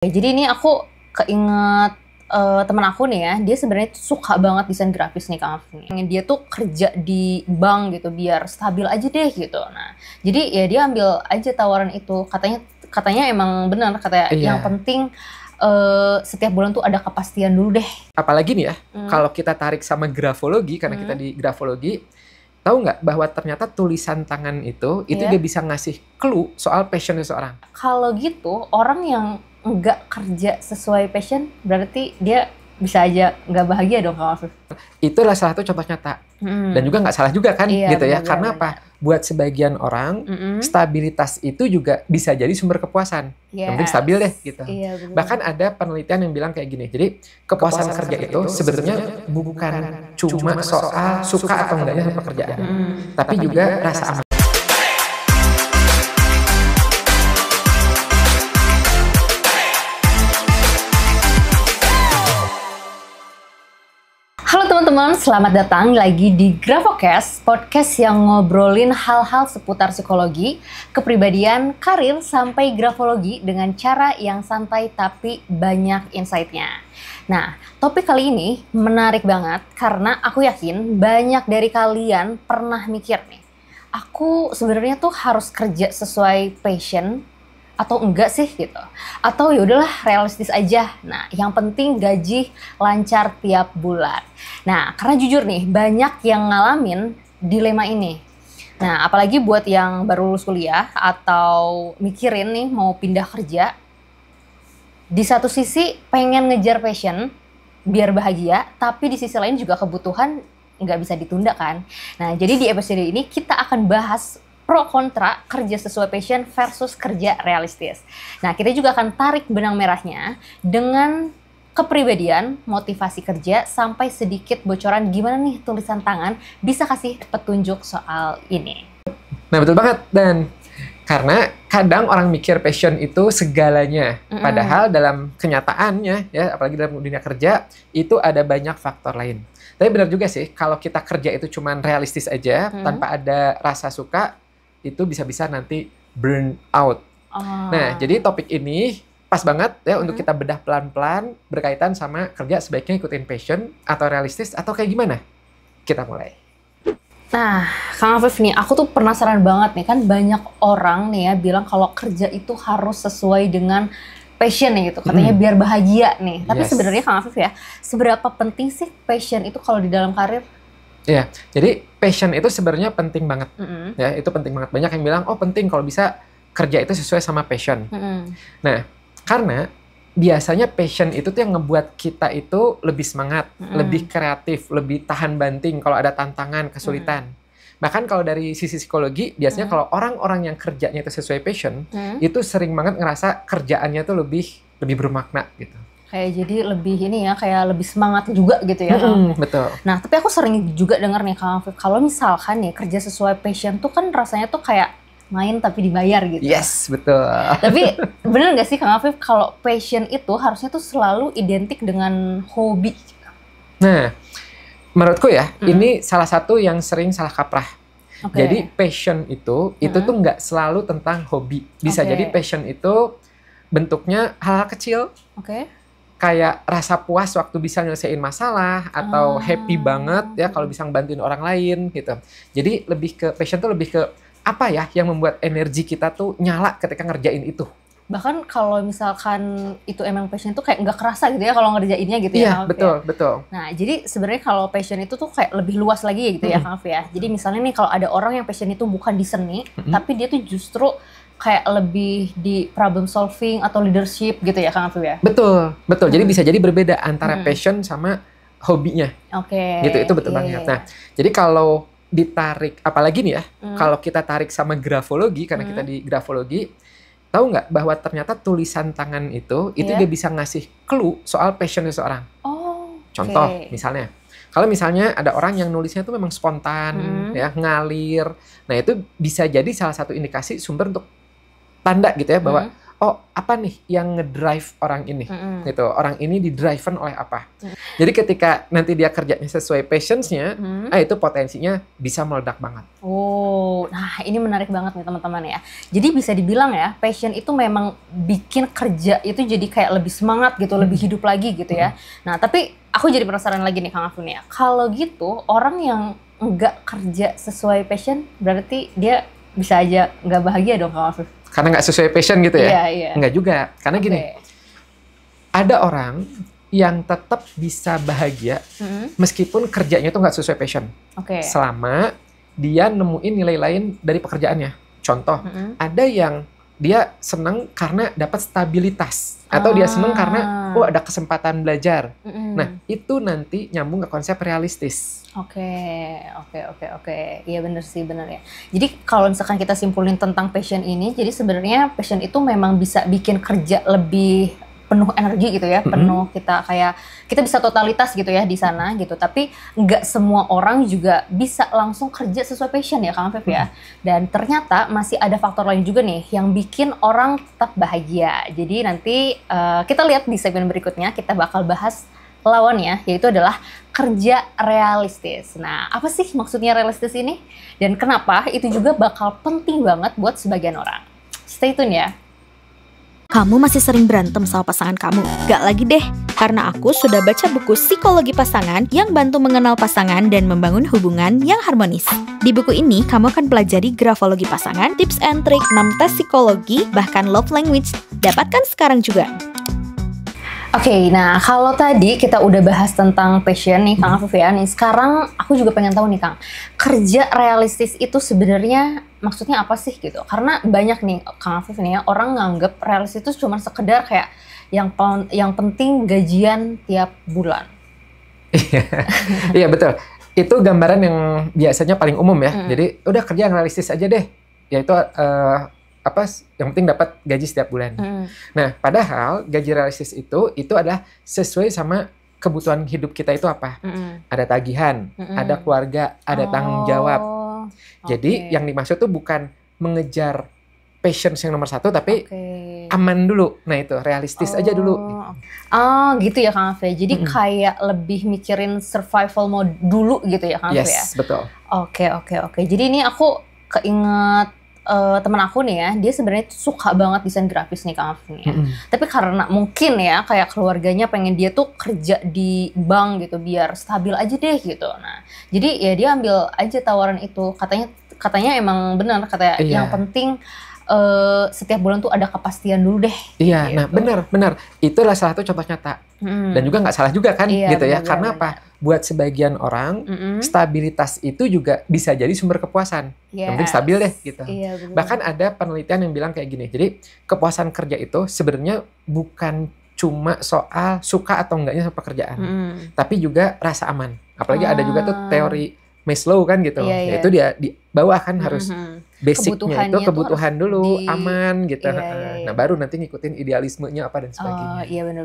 Jadi ini aku keinget teman aku nih ya, dia sebenarnya tuh suka banget desain grafis nih Kang Afif nih. Dia tuh kerja di bank gitu biar stabil aja deh gitu. Nah, jadi ya dia ambil aja tawaran itu. Katanya emang benar katanya Iya. yang penting setiap bulan tuh ada kepastian dulu deh. Apalagi nih ya, kalau kita tarik sama grafologi, karena kita di grafologi, tahu nggak bahwa ternyata tulisan tangan itu Iya. dia bisa ngasih clue soal passion seseorang. Kalau gitu, orang yang nggak kerja sesuai passion berarti dia bisa aja nggak bahagia dong Kang Afif. Itulah salah satu contoh nyata. Dan juga nggak salah juga kan, Iya, gitu ya. benar, Karena benar. apa? Buat sebagian orang, stabilitas itu juga bisa jadi sumber kepuasan. Yang penting stabil deh, gitu. Iya, benar. Bahkan ada penelitian yang bilang kayak gini. Jadi, kepuasan kerja itu sebenarnya bukan cuma soal suka atau enggaknya sama pekerjaan. Tapi juga rasa aman. Halo teman-teman, selamat datang lagi di Grafocast, podcast yang ngobrolin hal-hal seputar psikologi, kepribadian, karir, sampai grafologi dengan cara yang santai tapi banyak insight-nya. Nah, topik kali ini menarik banget karena aku yakin banyak dari kalian pernah mikir nih, aku sebenarnya tuh harus kerja sesuai passion atau enggak sih gitu, atau ya udahlah realistis aja. Nah, yang penting gaji lancar tiap bulan. Nah, karena jujur nih banyak yang ngalamin dilema ini. Nah, apalagi buat yang baru lulus kuliah atau mikirin nih mau pindah kerja, di satu sisi pengen ngejar passion biar bahagia, tapi di sisi lain juga kebutuhan nggak bisa ditunda kan. Nah, jadi di episode ini kita akan bahas pro kontra kerja sesuai passion versus kerja realistis. Nah, kita juga akan tarik benang merahnya dengan kepribadian, motivasi kerja, sampai sedikit bocoran gimana nih tulisan tangan bisa kasih petunjuk soal ini. Nah, betul banget. Dan karena kadang orang mikir passion itu segalanya. Padahal dalam kenyataannya, ya apalagi dalam dunia kerja, itu ada banyak faktor lain. Tapi benar juga sih, kalau kita kerja itu cuman realistis aja, tanpa ada rasa suka, itu bisa-bisa nanti burn out. Nah, jadi topik ini pas banget ya untuk kita bedah pelan-pelan berkaitan sama kerja sebaiknya ikutin passion atau realistis atau kayak gimana? Kita mulai. Nah, Kang Afif nih, aku tuh penasaran banget nih, kan banyak orang nih ya bilang kalau kerja itu harus sesuai dengan passion nih gitu, katanya biar bahagia nih. Tapi sebenarnya Kang Afif ya, seberapa penting sih passion itu kalau di dalam karir? Ya, jadi passion itu sebenarnya penting banget. Ya, itu penting banget. Banyak yang bilang, oh penting kalau bisa kerja itu sesuai sama passion. Nah, karena biasanya passion itu tuh yang ngebuat kita itu lebih semangat, lebih kreatif, lebih tahan banting kalau ada tantangan, kesulitan. Bahkan kalau dari sisi psikologi, biasanya kalau orang-orang yang kerjanya itu sesuai passion, itu sering banget ngerasa kerjaannya tuh lebih bermakna gitu. Kayak jadi lebih ini ya, kayak lebih semangat juga gitu ya. Betul. Nah, tapi aku sering juga dengar nih Kang Afif, kalau misalkan nih kerja sesuai passion tuh kan rasanya tuh kayak main tapi dibayar gitu. Yes, betul. Tapi bener gak sih Kang Afif kalau passion itu harusnya tuh selalu identik dengan hobi? Nah, menurutku ya, ini salah satu yang sering salah kaprah. Jadi passion itu tuh nggak selalu tentang hobi. Bisa jadi passion itu bentuknya hal-hal kecil. Kayak rasa puas waktu bisa nyelesain masalah atau happy banget ya kalau bisa ngebantuin orang lain gitu. Jadi lebih ke passion tuh lebih ke apa ya yang membuat energi kita tuh nyala ketika ngerjain itu. Bahkan kalau misalkan itu emang passion tuh kayak nggak kerasa gitu ya kalau ngerjainnya gitu ya. Iya, betul, betul. Nah, jadi sebenarnya kalau passion itu tuh kayak lebih luas lagi ya gitu ya Kang Afif ya. Jadi misalnya nih kalau ada orang yang passion itu bukan di seni, tapi dia tuh justru kayak lebih di problem solving atau leadership gitu ya Kang Afif ya? Betul, betul. Jadi bisa jadi berbeda antara passion sama hobinya. Gitu, itu betul banget. Nah, jadi kalau ditarik, apalagi nih ya, kalau kita tarik sama grafologi, karena kita di grafologi, tahu nggak bahwa ternyata tulisan tangan itu dia bisa ngasih clue soal passion seseorang. Contoh, misalnya. Kalau misalnya ada orang yang nulisnya itu memang spontan, ya ngalir. Nah, itu bisa jadi salah satu indikasi sumber untuk tanda gitu ya bahwa oh apa nih yang ngedrive orang ini gitu, orang ini didriven oleh apa. Jadi ketika nanti dia kerjanya sesuai passion-nya, itu potensinya bisa meledak banget. Nah, ini menarik banget nih teman-teman ya. Jadi bisa dibilang ya, passion itu memang bikin kerja itu jadi kayak lebih semangat gitu, lebih hidup lagi gitu ya. Nah, tapi aku jadi penasaran lagi nih Kang Afif ya. Kalau gitu, orang yang nggak kerja sesuai passion, berarti dia bisa aja nggak bahagia dong Kang Afif? Karena nggak sesuai passion gitu ya? Iya. Nggak juga. Karena gini, ada orang yang tetap bisa bahagia meskipun kerjanya itu nggak sesuai passion. Selama dia nemuin nilai lain dari pekerjaannya. Contoh, ada yang dia senang karena dapat stabilitas. Atau dia senang karena ada kesempatan belajar. Nah, itu nanti nyambung ke konsep realistis. Oke. Iya benar sih, benar ya. Jadi kalau misalkan kita simpulin tentang passion ini, jadi sebenarnya passion itu memang bisa bikin kerja lebih penuh energi gitu ya, penuh kita bisa totalitas gitu ya di sana gitu. Tapi nggak semua orang juga bisa langsung kerja sesuai passion ya Kang Afif ya. Dan ternyata masih ada faktor lain juga nih yang bikin orang tetap bahagia. Jadi nanti kita lihat di segmen berikutnya kita bakal bahas lawannya, yaitu adalah kerja realistis. Nah, apa sih maksudnya realistis ini? Dan kenapa itu juga bakal penting banget buat sebagian orang. Stay tune ya. Kamu masih sering berantem sama pasangan kamu? Gak lagi deh, karena aku sudah baca buku Psikologi Pasangan yang bantu mengenal pasangan dan membangun hubungan yang harmonis. Di buku ini, kamu akan pelajari grafologi pasangan, tips and trik 6 tes psikologi, bahkan love language. Dapatkan sekarang juga. Oke, nah kalau tadi kita udah bahas tentang passion nih Kang Afif ya, nih sekarang aku juga pengen tahu nih Kang, kerja realistis itu sebenarnya maksudnya apa sih gitu? Karena banyak nih Kang Afif nih ya, orang nganggep realistis itu cuma sekedar kayak yang penting gajian tiap bulan. Iya betul, itu gambaran yang biasanya paling umum ya. Jadi udah kerja yang realistis aja deh, yaitu yang penting dapat gaji setiap bulan. Nah, padahal gaji realistis itu adalah sesuai sama kebutuhan hidup kita itu apa. Ada tagihan, ada keluarga, ada tanggung jawab. Jadi yang dimaksud tuh bukan mengejar passion yang nomor satu, tapi aman dulu. Nah itu realistis aja dulu. Gitu ya Kang Afif. Jadi kayak lebih mikirin survival mode dulu gitu ya Kang Afif ya. Yes, betul. Oke. Jadi ini aku keinget teman aku nih ya, dia sebenarnya suka banget desain grafis nih Kang Afif nih ya. Tapi karena mungkin ya kayak keluarganya pengen dia tuh kerja di bank gitu biar stabil aja deh gitu. Nah, jadi ya dia ambil aja tawaran itu. Katanya emang benar katanya yang penting setiap bulan tuh ada kepastian dulu deh. Iya, gitu. Nah benar. Itulah salah satu contoh nyata. Dan juga nggak salah juga kan gitu ya. Karena apa? Buat sebagian orang, stabilitas itu juga bisa jadi sumber kepuasan. Yang penting stabil deh gitu. Bahkan ada penelitian yang bilang kayak gini. Jadi kepuasan kerja itu sebenarnya bukan cuma soal suka atau enggaknya sama pekerjaan. Tapi juga rasa aman. Apalagi ada juga tuh teori Maslow kan gitu. Yaitu dia di bawah kan harus basicnya itu kebutuhan dulu, aman gitu. Nah baru nanti ngikutin idealismenya apa dan sebagainya. Iya benar.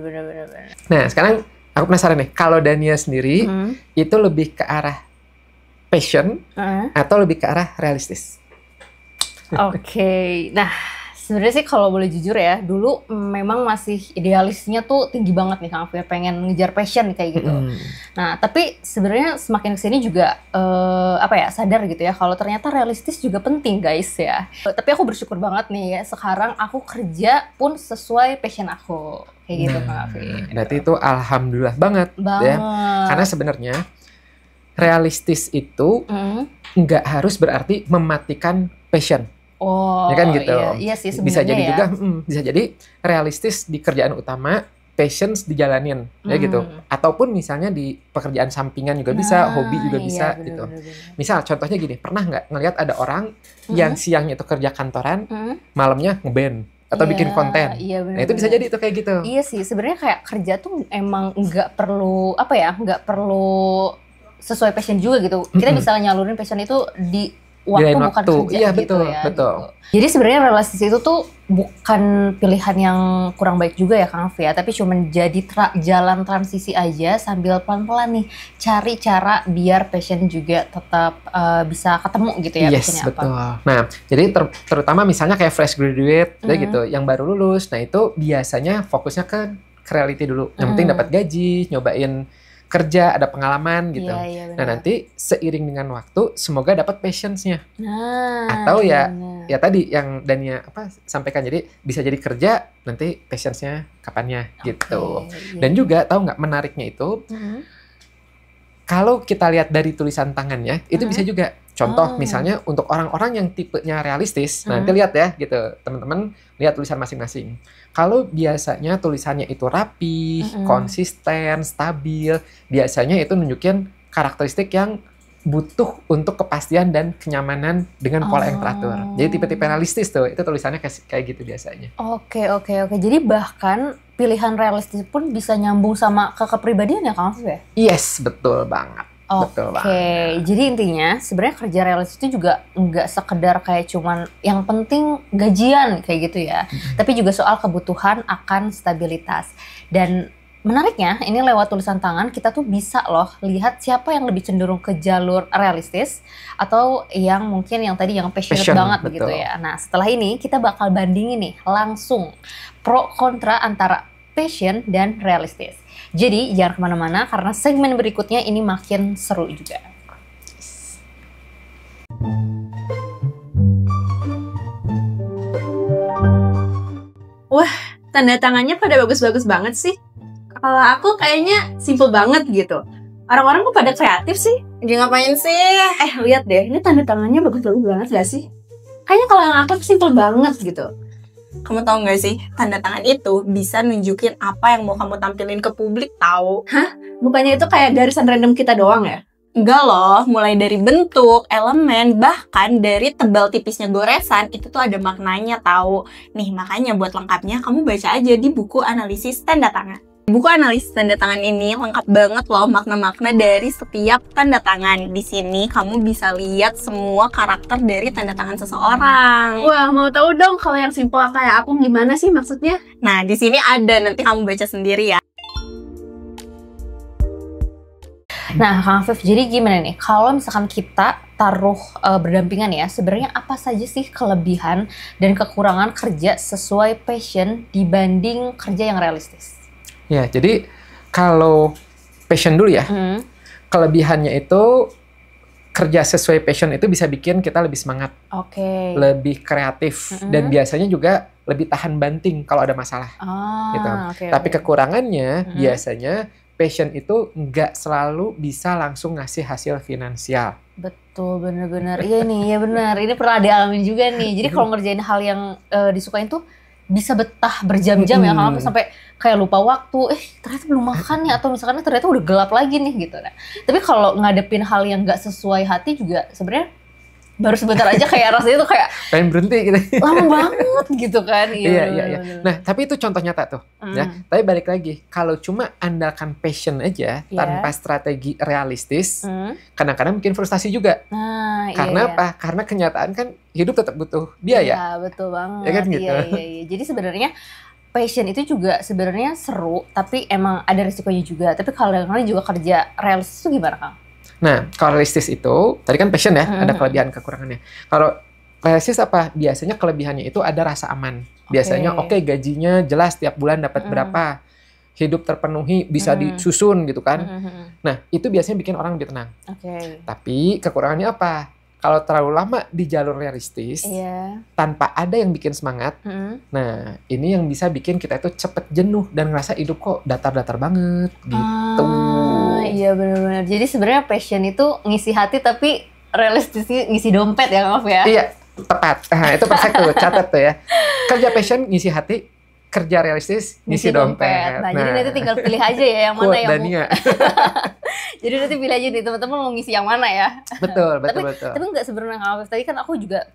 Nah sekarang aku penasaran nih, kalau Dania sendiri itu lebih ke arah passion atau lebih ke arah realistis? Oke, nah sebenarnya sih kalau boleh jujur ya, dulu memang masih idealisnya tuh tinggi banget nih Kang Afif, pengen ngejar passion kayak gitu. Nah tapi sebenarnya semakin kesini juga sadar gitu ya, kalau ternyata realistis juga penting guys ya. Tapi aku bersyukur banget nih ya, sekarang aku kerja pun sesuai passion aku. Kayak gitu Kang Afif. Berarti itu alhamdulillah banget. Ya. Karena sebenarnya realistis itu nggak harus berarti mematikan passion. Ya kan gitu. Iya sih sebenarnya bisa jadi ya. juga bisa jadi realistis di kerjaan utama, passion dijalanin ya gitu. Ataupun misalnya di pekerjaan sampingan juga bisa, hobi juga bisa gitu. Bener. Misal contohnya gini, pernah nggak ngelihat ada orang yang siangnya itu kerja kantoran, malamnya ngeband atau bikin konten. Nah itu bisa jadi itu kayak gitu. Iya sih, sebenarnya kayak kerja tuh emang nggak perlu nggak perlu sesuai passion juga gitu. Kita bisa nyalurin passion itu di waktu bukan kerja. Iya gitu betul, ya. betul. Gitu. Jadi sebenarnya realistis itu tuh bukan pilihan yang kurang baik juga ya Kang Afif ya, tapi cuma jadi jalan transisi aja sambil pelan-pelan nih cari cara biar passion juga tetap bisa ketemu gitu ya. Yes, betul. Nah, jadi terutama misalnya kayak fresh graduate gitu, yang baru lulus. Nah, itu biasanya fokusnya ke reality dulu. Yang penting dapat gaji, nyobain kerja, ada pengalaman gitu. Iya, Nah nanti seiring dengan waktu, semoga dapat passion-nya. Nah, Atau ya tadi yang Dania sampaikan, jadi bisa jadi kerja, nanti passion-nya kapannya gitu. Iya. Dan juga tahu nggak menariknya itu, kalau kita lihat dari tulisan tangannya, itu bisa juga. Contoh misalnya untuk orang-orang yang tipenya realistis, nanti lihat ya gitu, teman-teman lihat tulisan masing-masing. Kalau biasanya tulisannya itu rapi, konsisten, stabil, biasanya itu nunjukin karakteristik yang butuh untuk kepastian dan kenyamanan dengan pola yang teratur. Jadi tipe-tipe realistis tuh, itu tulisannya kayak gitu biasanya. Oke. Jadi bahkan pilihan realistis pun bisa nyambung sama kepribadian ya Kang Afif ya? Yes, betul banget. Oke, jadi intinya sebenarnya kerja realistis itu juga nggak sekedar kayak cuman yang penting gajian kayak gitu ya, tapi juga soal kebutuhan akan stabilitas. Dan menariknya ini lewat tulisan tangan kita tuh bisa loh lihat siapa yang lebih cenderung ke jalur realistis atau yang mungkin yang tadi yang passionate banget gitu ya. Nah setelah ini kita bakal bandingin nih langsung pro kontra antara passion dan realistis. Jadi jangan kemana-mana karena segmen berikutnya ini makin seru juga. Wah, tanda tangannya pada bagus-bagus banget sih. Kalau aku kayaknya simple banget gitu. Orang-orang kok pada kreatif sih? Dia ngapain sih? Lihat deh, ini tanda tangannya bagus-bagus banget gak sih? Kayaknya kalau yang aku simple banget gitu. Kamu tahu nggak sih, tanda tangan itu bisa nunjukin apa yang mau kamu tampilin ke publik tahu? Bukannya itu kayak garisan random kita doang ya? Enggak loh, mulai dari bentuk, elemen, bahkan dari tebal tipisnya goresan, itu tuh ada maknanya tahu. Nih, makanya buat lengkapnya kamu baca aja di buku analisis tanda tangan. Buku analisis tanda tangan ini lengkap banget loh makna-makna dari setiap tanda tangan. Di sini kamu bisa lihat semua karakter dari tanda tangan seseorang. Wah, mau tahu dong kalau yang simple kayak aku gimana sih maksudnya? Nah, di sini ada, nanti kamu baca sendiri ya. Nah, Kang Afif, jadi gimana nih? Kalau misalkan kita taruh berdampingan ya, sebenarnya apa saja sih kelebihan dan kekurangan kerja sesuai passion dibanding kerja yang realistis? Ya, jadi kalau passion dulu ya, kelebihannya itu kerja sesuai passion itu bisa bikin kita lebih semangat, lebih kreatif, dan biasanya juga lebih tahan banting kalau ada masalah. Gitu. Tapi kekurangannya biasanya passion itu nggak selalu bisa langsung ngasih hasil finansial. Betul, benar-benar. Iya nih, ya benar. Ini pernah dialamin juga nih. Jadi kalau ngerjain hal yang disukain tuh bisa betah berjam-jam ya, kalau sampai kayak lupa waktu, ternyata belum makan ya, atau misalkan ternyata udah gelap lagi nih gitu. Nah, tapi kalau ngadepin hal yang nggak sesuai hati juga sebenarnya baru sebentar aja kayak rasanya tuh kayak pengen berhenti gitu. Lama banget gitu kan. Iya. Nah, tapi itu contoh nyata tuh. Ya. Tapi balik lagi, kalau cuma andalkan passion aja tanpa strategi realistis, kadang-kadang bikin frustasi juga. Karena apa? Karena kenyataan kan hidup tetap butuh biaya. Iya, betul banget. Ya kan gitu. Iya. Jadi sebenarnya passion itu juga sebenarnya seru, tapi emang ada risikonya juga. Tapi kalau kadang-kadang juga kerja realistis itu gimana, Kang? Nah, kalau realistis itu, tadi kan passion ya, ada kelebihan kekurangannya. Kalau realistis apa? Biasanya kelebihannya itu ada rasa aman. Biasanya gajinya jelas tiap bulan dapat berapa. Hidup terpenuhi, bisa disusun gitu kan. Nah, itu biasanya bikin orang lebih tenang. Tapi kekurangannya apa? Kalau terlalu lama di jalur realistis, tanpa ada yang bikin semangat, nah ini yang bisa bikin kita itu cepet jenuh dan ngerasa hidup kok datar-datar banget gitu. Iya benar-benar. Jadi sebenarnya passion itu ngisi hati, tapi realistisnya ngisi dompet ya, Kang Afif ya? Iya, tepat. Itu perfect tuh, catat tuh ya. Kerja passion ngisi hati, kerja realistis ngisi dompet. Nah, jadi nanti tinggal pilih aja ya yang mana yang Dania. Jadi nanti pilih aja nih teman-teman mau ngisi yang mana ya. Betul. Tapi nggak sebenarnya Kang Afif. Tadi kan aku juga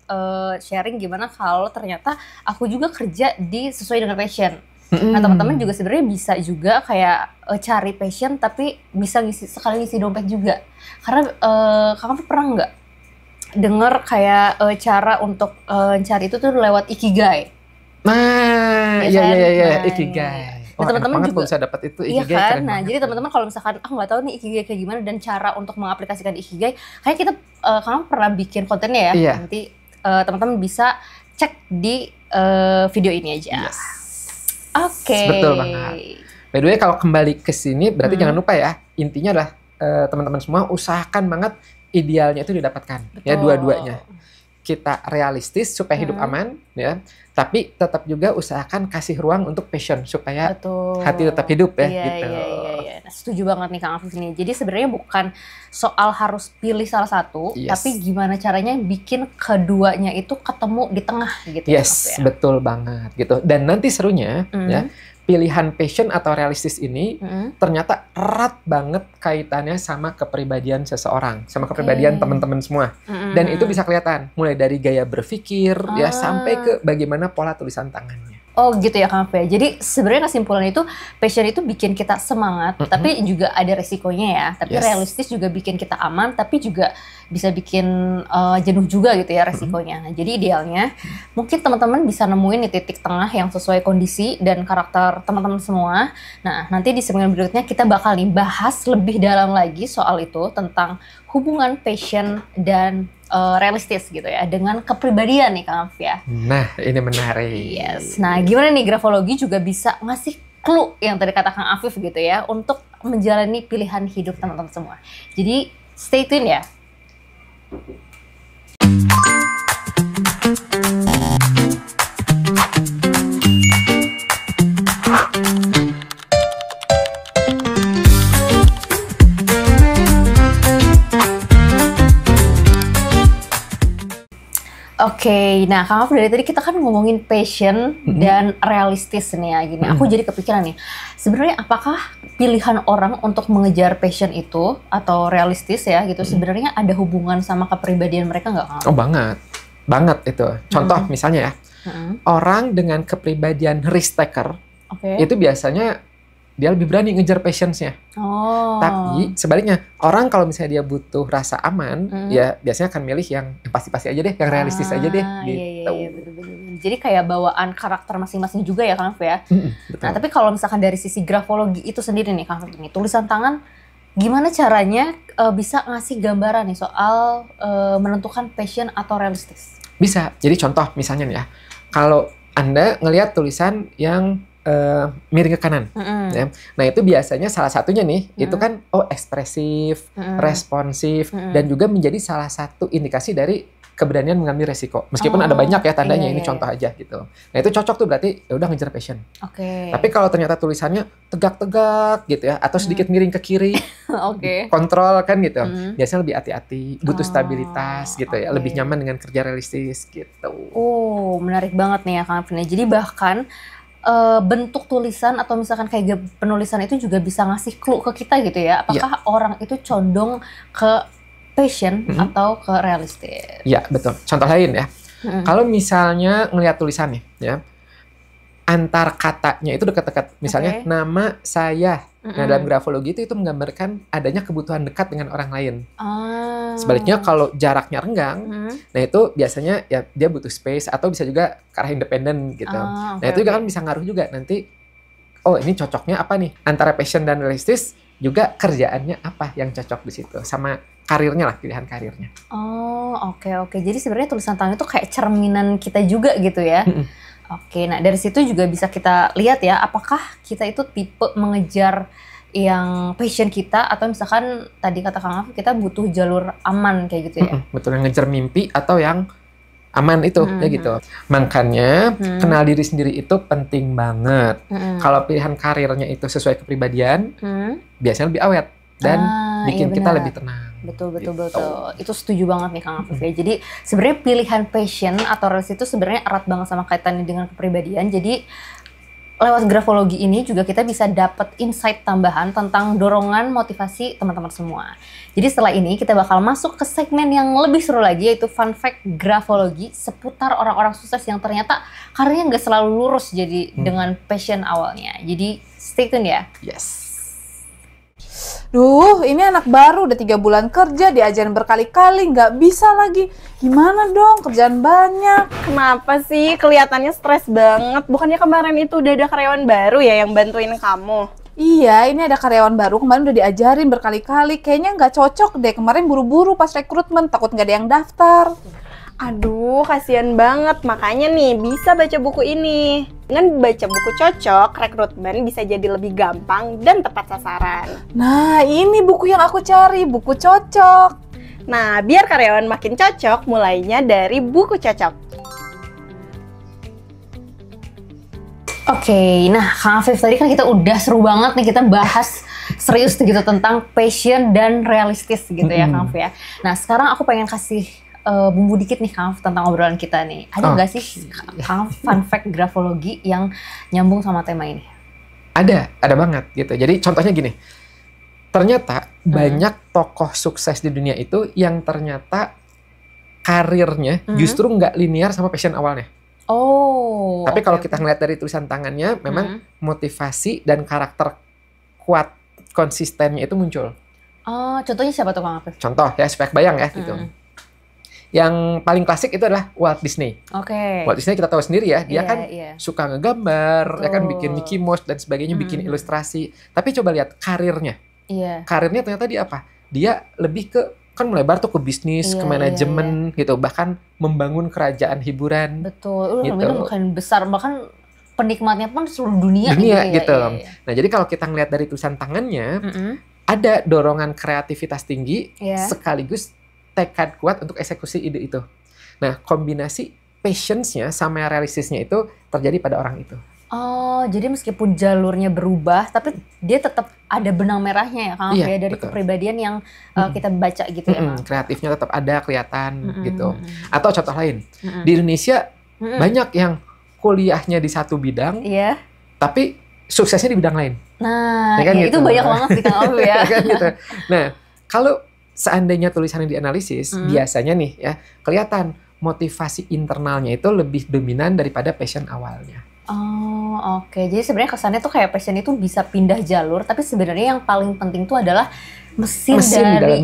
sharing gimana kalau ternyata aku juga kerja sesuai dengan passion. Nah teman-teman juga sebenarnya bisa juga kayak cari passion tapi bisa sekali ngisi dompet juga. Karena Kang Afif pernah nggak denger kayak cara untuk cari itu tuh lewat ikigai? Nah, iya, ikigai. Nah, teman-teman juga bisa dapat itu ikigai. Iya kan? Nah, jadi teman-teman kalau misalkan aku nggak tahu nih ikigai kayak gimana dan cara untuk mengaplikasikan ikigai, kayak kita kamu pernah bikin kontennya ya. Iya. Nanti teman-teman bisa cek di video ini aja. Yes. Oke. Betul banget. By the way, kalau kembali ke sini berarti jangan lupa ya, intinya adalah teman-teman semua usahakan banget idealnya itu didapatkan. Betul. Ya dua-duanya. Kita realistis supaya hidup aman, ya. Tapi tetap juga usahakan kasih ruang untuk passion supaya hati tetap hidup ya. Gitu. Iya. Nah, setuju banget nih Kang Afif ini. Jadi sebenarnya bukan soal harus pilih salah satu, tapi gimana caranya bikin keduanya itu ketemu di tengah gitu. Yes, ya? Betul banget gitu. Dan nanti serunya ya. Pilihan passion atau realistis ini ternyata erat banget kaitannya sama kepribadian seseorang, sama kepribadian teman-teman semua. Dan itu bisa kelihatan mulai dari gaya berpikir ya sampai ke bagaimana pola tulisan tangannya. Oh gitu ya Kang Afif. Jadi sebenarnya kesimpulan itu passion itu bikin kita semangat, tapi juga ada resikonya ya. Tapi realistis juga bikin kita aman, tapi juga bisa bikin jenuh juga gitu ya resikonya. Nah, jadi idealnya mungkin teman-teman bisa nemuin di titik tengah yang sesuai kondisi dan karakter teman-teman semua. Nah, nanti di segmen berikutnya kita bakal nih bahas lebih dalam lagi soal itu tentang hubungan passion dan realistis gitu ya dengan kepribadian nih Kang Afif ya. Nah, ini menarik. Yes. Nah, gimana nih grafologi juga bisa ngasih clue yang tadi kata Kang Afif gitu ya untuk menjalani pilihan hidup teman-teman semua. Jadi stay tune ya. Oke, nah Kang Afif dari tadi kita kan ngomongin passion dan realistis nih ya gini. Aku jadi kepikiran nih, sebenarnya apakah pilihan orang untuk mengejar passion itu atau realistis ya gitu sebenarnya ada hubungan sama kepribadian mereka nggak Kang Afif? Oh banget itu. Contoh misalnya ya, orang dengan kepribadian risk taker itu biasanya dia lebih berani ngejar passion-nya. Tapi sebaliknya, orang kalau misalnya dia butuh rasa aman, ya biasanya akan milih yang pasti-pasti aja deh, yang realistis aja deh. Gitu. Iya, betul. Jadi kayak bawaan karakter masing-masing juga ya Kang Afif ya. Nah, tapi kalau misalkan dari sisi grafologi itu sendiri nih Kang Afif, ini tulisan tangan, gimana caranya bisa ngasih gambaran nih soal menentukan passion atau realistis? Bisa. Jadi contoh misalnya nih ya, kalau Anda ngelihat tulisan yang miring ke kanan, ya. Nah itu biasanya salah satunya nih, itu kan ekspresif, responsif, dan juga menjadi salah satu indikasi dari keberanian mengambil resiko. Meskipun ada banyak ya tandanya, ini contoh aja gitu. Nah itu cocok tuh berarti ya udah ngejar passion. Tapi kalau ternyata tulisannya tegak-tegak gitu ya, atau sedikit miring ke kiri, kontrol kan gitu, biasanya lebih hati-hati, butuh stabilitas gitu ya, lebih nyaman dengan kerja realistis gitu. Oh menarik banget nih ya Kang Afif. Jadi bahkan bentuk tulisan atau misalkan kayak penulisan itu juga bisa ngasih clue ke kita gitu ya. Apakah orang itu condong ke passion atau ke realistis? Iya, betul. Contoh lain ya. Kalau misalnya ngelihat tulisannya ya, antar katanya itu dekat-dekat. Misalnya nama saya. Nah, dalam grafologi itu menggambarkan adanya kebutuhan dekat dengan orang lain. Sebaliknya kalau jaraknya renggang, nah itu biasanya ya dia butuh space atau bisa juga ke arah independen gitu. Nah itu juga kan bisa ngaruh juga nanti, oh ini cocoknya apa nih? Antara passion dan realistis juga kerjaannya apa yang cocok di situ. Sama karirnya lah, pilihan karirnya. Oke. Jadi sebenarnya tulisan tangan itu kayak cerminan kita juga gitu ya. Oke, nah dari situ juga bisa kita lihat ya, apakah kita itu tipe mengejar yang passion kita atau misalkan tadi kata Kang Afif kita butuh jalur aman kayak gitu ya. Betul, yang ngejar mimpi atau yang aman itu ya gitu. Makanya kenal diri sendiri itu penting banget. Kalau pilihan karirnya itu sesuai kepribadian, biasanya lebih awet dan bikin kita lebih tenang. Betul. Itu setuju banget nih Kang Afif ya. Jadi sebenarnya pilihan passion atau realistis itu sebenarnya erat banget sama kaitannya dengan kepribadian. Jadi lewat grafologi ini juga kita bisa dapat insight tambahan tentang dorongan motivasi teman-teman semua. Jadi setelah ini kita bakal masuk ke segmen yang lebih seru lagi, yaitu fun fact grafologi seputar orang-orang sukses yang ternyata karirnya nggak selalu lurus jadi dengan passion awalnya. Jadi stay tune ya. Yes. Duh, ini anak baru udah 3 bulan kerja, diajarin berkali-kali, nggak bisa lagi. Gimana dong, kerjaan banyak. Kenapa sih? Kelihatannya stres banget. Bukannya kemarin itu udah ada karyawan baru ya yang bantuin kamu? Iya, ini ada karyawan baru, kemarin udah diajarin berkali-kali. Kayaknya nggak cocok deh, kemarin buru-buru pas rekrutmen, takut nggak ada yang daftar. Aduh, kasihan banget. Makanya nih, bisa baca buku ini. Dengan baca buku cocok, rekrutmen bisa jadi lebih gampang dan tepat sasaran. Nah, ini buku yang aku cari, buku cocok. Nah, biar karyawan makin cocok, mulainya dari buku cocok. Oke, nah Kang Afif tadi kan kita udah seru banget nih kita bahas serius gitu tentang passion dan realistis gitu ya Kang Afif ya. Nah sekarang aku pengen kasih bumbu dikit nih Kang Afif tentang obrolan kita nih. Ada nggak sih Kang Afif fun fact grafologi yang nyambung sama tema ini? Ada banget gitu. Jadi contohnya gini, ternyata banyak tokoh sukses di dunia itu yang ternyata karirnya justru nggak linear sama passion awalnya. Oh. Tapi kalau kita ngeliat dari tulisan tangannya, memang motivasi dan karakter kuat konsistennya itu muncul. Oh, contohnya siapa tuh Kang Afif? Contoh ya, supaya bayang ya gitu. Yang paling klasik itu adalah Walt Disney. Oke. Walt Disney kita tahu sendiri ya, dia kan suka ngegambar, ya kan bikin Mickey Mouse dan sebagainya, bikin ilustrasi. Tapi coba lihat karirnya. Karirnya ternyata dia apa? Dia lebih ke kan melebar tuh ke bisnis, ke manajemen gitu, bahkan membangun kerajaan hiburan. Betul, gitu. Bukan besar, bahkan penikmatnya pun seluruh dunia gitu. Nah, jadi kalau kita ngeliat dari tulisan tangannya, ada dorongan kreativitas tinggi, sekaligus tekad kuat untuk eksekusi ide itu. Nah, kombinasi patience-nya sama realistisnya itu terjadi pada orang itu. Oh, jadi meskipun jalurnya berubah, tapi dia tetap ada benang merahnya ya Kang Afif ya, dari kepribadian yang kita baca gitu ya. Kreatifnya tetap ada, kelihatan gitu. Atau contoh lain, di Indonesia banyak yang kuliahnya di satu bidang, tapi suksesnya di bidang lain. Nah, ya kan itu banyak banget sih Kang Afif ya. kan gitu. Nah, kalau seandainya tulisannya dianalisis, biasanya nih ya, kelihatan motivasi internalnya itu lebih dominan daripada passion awalnya. Oh, oke. Jadi sebenarnya kesannya tuh kayak passion itu bisa pindah jalur, tapi sebenarnya yang paling penting tuh adalah mesin dari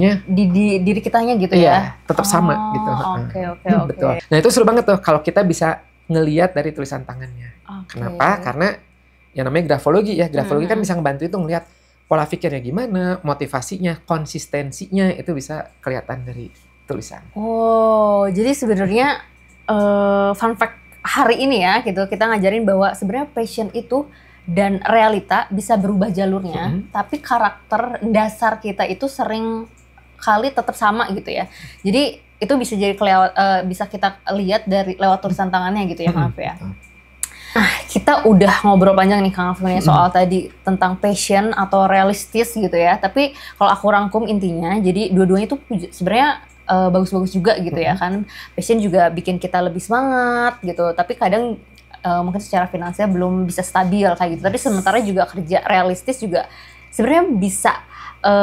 diri kitanya gitu ya. Tetap sama gitu. Oke. Betul. Nah, itu seru banget tuh kalau kita bisa ngelihat dari tulisan tangannya. Kenapa? Karena yang namanya grafologi ya. Grafologi kan bisa ngebantu itu ngelihat pola pikirnya gimana, motivasinya, konsistensinya itu bisa kelihatan dari tulisan. Oh, jadi sebenarnya fun fact hari ini ya gitu, kita ngajarin bahwa sebenarnya passion itu dan realita bisa berubah jalurnya, tapi karakter dasar kita itu sering kali tetap sama gitu ya. Jadi itu bisa jadi bisa kita lihat dari lewat tulisan tangannya gitu ya Kang Afif ya. Nah, kita udah ngobrol panjang nih Kang Afif soal tadi tentang passion atau realistis gitu ya. Tapi kalau aku rangkum intinya, jadi dua-duanya itu sebenarnya bagus-bagus juga gitu ya kan. Passion juga bikin kita lebih semangat gitu, tapi kadang mungkin secara finansial belum bisa stabil kayak gitu. Tapi sementara juga kerja realistis juga sebenarnya bisa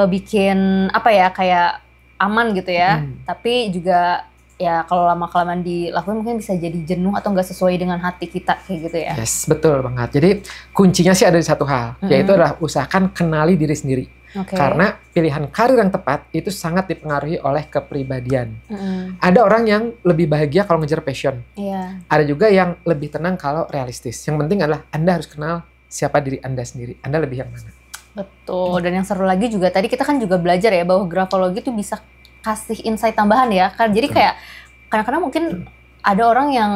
bikin apa ya, kayak aman gitu ya. Tapi juga ya kalau lama-kelamaan dilakuin mungkin bisa jadi jenuh atau nggak sesuai dengan hati kita kayak gitu ya. Yes, betul banget. Jadi kuncinya sih ada di satu hal, yaitu adalah usahakan kenali diri sendiri. Karena pilihan karir yang tepat itu sangat dipengaruhi oleh kepribadian. Ada orang yang lebih bahagia kalau ngejar passion. Ada juga yang lebih tenang kalau realistis. Yang penting adalah Anda harus kenal siapa diri Anda sendiri. Anda lebih yang mana? Betul. Dan yang seru lagi juga tadi kita kan juga belajar ya bahwa grafologi itu bisa kasih insight tambahan ya. Jadi kayak kadang-kadang mungkin ada orang yang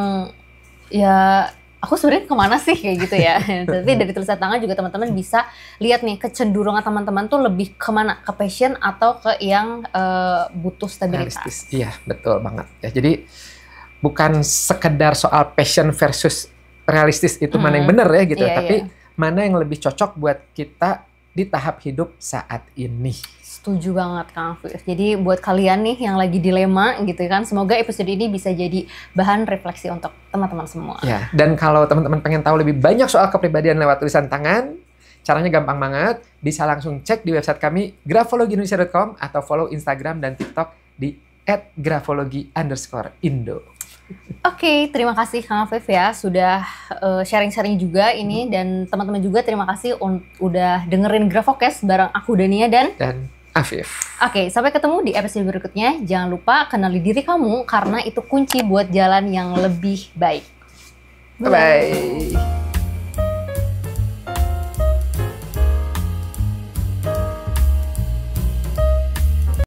ya aku sebenarnya kemana sih kayak gitu ya. Tapi dari tulisan tangan juga teman-teman bisa lihat nih kecenderungan teman-teman tuh lebih kemana, ke passion atau ke yang butuh stabilitas. Realistis. Iya, betul banget. Ya, jadi bukan sekedar soal passion versus realistis itu mana yang benar ya gitu, tapi mana yang lebih cocok buat kita di tahap hidup saat ini. Setuju banget Kang Afif. Jadi buat kalian nih yang lagi dilema gitu kan, semoga episode ini bisa jadi bahan refleksi untuk teman-teman semua. Ya, dan kalau teman-teman pengen tahu lebih banyak soal kepribadian lewat tulisan tangan, caranya gampang banget. Bisa langsung cek di website kami grafologiindonesia.com atau follow Instagram dan TikTok di @grafologi_indo. Oke, terima kasih Kang Afif ya sudah sharing-sharing juga ini, dan teman-teman juga terima kasih udah dengerin Grafocast bareng aku Dania dan Afif. Oke, sampai ketemu di episode berikutnya. Jangan lupa kenali diri kamu karena itu kunci buat jalan yang lebih baik. Bye-bye.